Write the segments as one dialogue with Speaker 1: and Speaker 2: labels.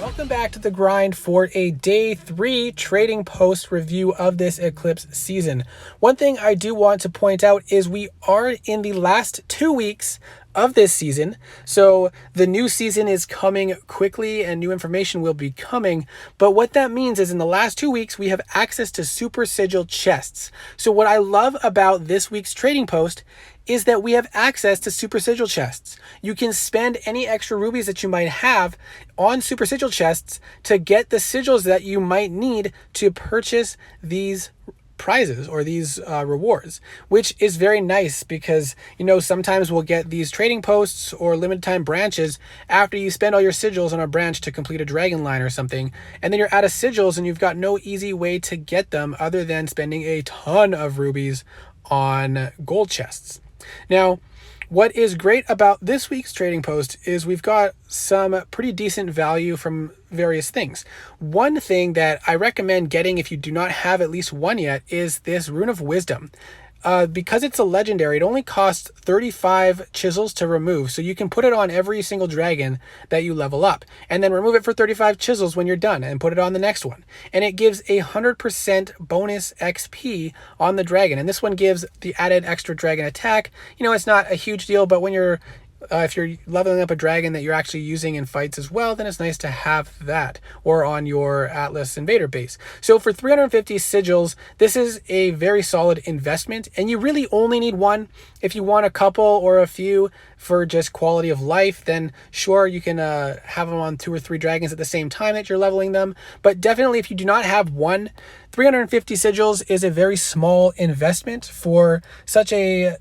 Speaker 1: Welcome back to The Grind for a Day 3 Trading Post review of this Eclipse season. One thing I do want to point out is we are in the last 2 weeks of this season. So the new season is coming quickly and new information will be coming. But what that means is in the last 2 weeks, we have access to super sigil chests. So what I love about this week's trading post is that we have access to super sigil chests. You can spend any extra rubies that you might have on super sigil chests to get the sigils that you might need to purchase these prizes or these rewards, which is very nice because, sometimes we'll get these trading posts or limited time branches after you spend all your sigils on a branch to complete a dragon line or something, and then you're out of sigils and you've got no easy way to get them other than spending a ton of rubies on gold chests. Now, what is great about this week's trading post is we've got some pretty decent value from various things. One thing that I recommend getting if you do not have at least one yet is this Rune of Wisdom. Because it's a legendary, it only costs 35 chisels to remove. So you can put it on every single dragon that you level up and then remove it for 35 chisels when you're done and put it on the next one. And it gives 100% bonus XP on the dragon. And this one gives the added extra dragon attack. It's not a huge deal, but when you're if you're leveling up a dragon that you're actually using in fights as well, then it's nice to have that, or on your Atlas Invader base. So for 350 sigils, this is a very solid investment, and you really only need one. If you want a couple or a few for just quality of life, then sure, you can have them on 2 or 3 dragons at the same time that you're leveling them. But definitely, if you do not have one, 350 sigils is a very small investment for such a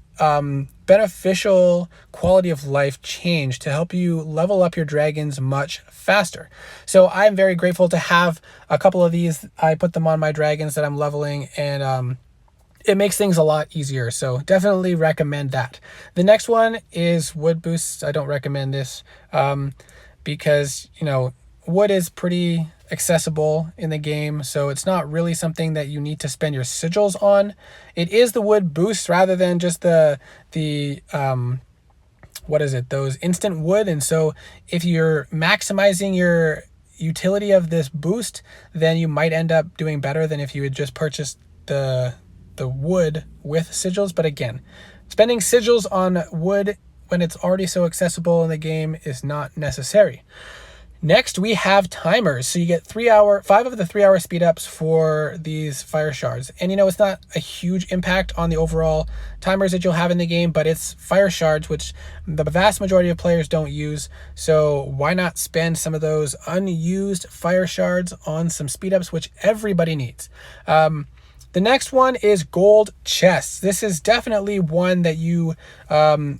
Speaker 1: beneficial quality of life change to help you level up your dragons much faster. So I'm very grateful to have a couple of these. I put them on my dragons that I'm leveling, and it makes things a lot easier. So definitely recommend that. The next one is wood boosts. I don't recommend this because, wood is pretty accessible in the game, so it's not really something that you need to spend your sigils on. It is the wood boost rather than just those instant wood. And so if you're maximizing your utility of this boost, then you might end up doing better than if you had just purchased the wood with sigils. But again, spending sigils on wood when it's already so accessible in the game is not necessary. Next, we have timers. So you get 5 of the 3 hour speed ups for these fire shards. And it's not a huge impact on the overall timers that you'll have in the game, but it's fire shards, which the vast majority of players don't use. So why not spend some of those unused fire shards on some speed ups, which everybody needs. The next one is gold chests. This is definitely one that you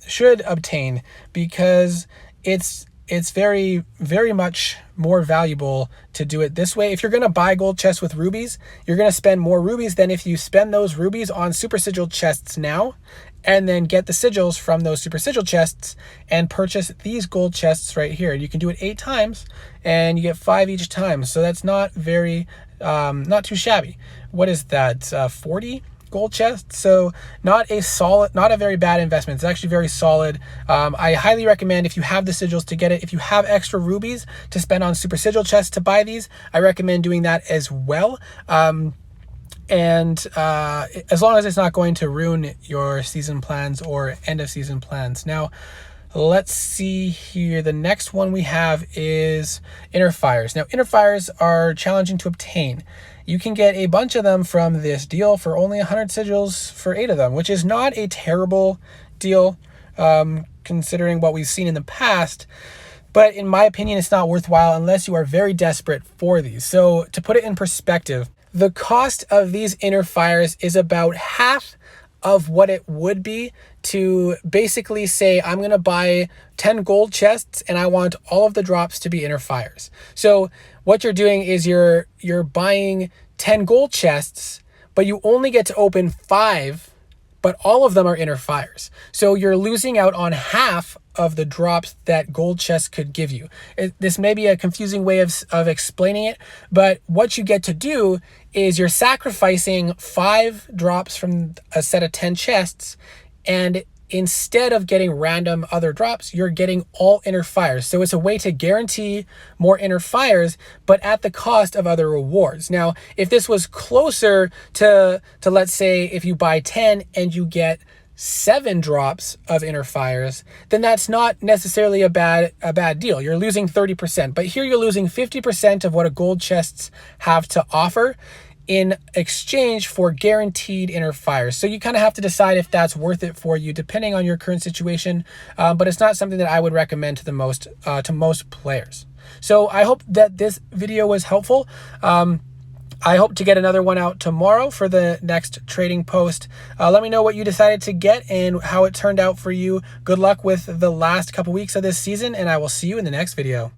Speaker 1: should obtain because it's very, very much more valuable to do it this way. If you're going to buy gold chests with rubies, you're going to spend more rubies than if you spend those rubies on super sigil chests now and then get the sigils from those super sigil chests and purchase these gold chests right here. You can do it 8 times and you get 5 each time. So that's not too shabby. What is that? 40 gold chests. So not a very bad investment. It's actually very solid. I highly recommend, if you have the sigils, to get it. If you have extra rubies to spend on super sigil chests to buy these, I recommend doing that as well. And as long as it's not going to ruin your season plans or end of season plans. Now, let's see here. The next one we have is inner fires. Now, inner fires are challenging to obtain. You can get a bunch of them from this deal for only 100 sigils for 8 of them, which is not a terrible deal considering what we've seen in the past. But in my opinion, it's not worthwhile unless you are very desperate for these. So to put it in perspective, the cost of these inner fires is about half of what it would be to basically say, I'm going to buy 10 gold chests and I want all of the drops to be inner fires. So what you're doing is you're buying 10 gold chests, but you only get to open 5, but all of them are inner fires. So you're losing out on half of the drops that gold chests could give you. This may be a confusing way of explaining it, but what you get to do is you're sacrificing 5 drops from a set of 10 chests, and instead of getting random other drops, you're getting all inner fires. So it's a way to guarantee more inner fires, but at the cost of other rewards. Now, if this was closer to let's say if you buy 10 and you get 7 drops of inner fires, then that's not necessarily a bad deal. You're losing 30%, but here you're losing 50% of what a gold chests have to offer in exchange for guaranteed inner fires. So you kind of have to decide if that's worth it for you, depending on your current situation. But it's not something that I would recommend to most players. So I hope that this video was helpful. I hope to get another one out tomorrow for the next trading post. Let me know what you decided to get and how it turned out for you. Good luck with the last couple weeks of this season, and I will see you in the next video.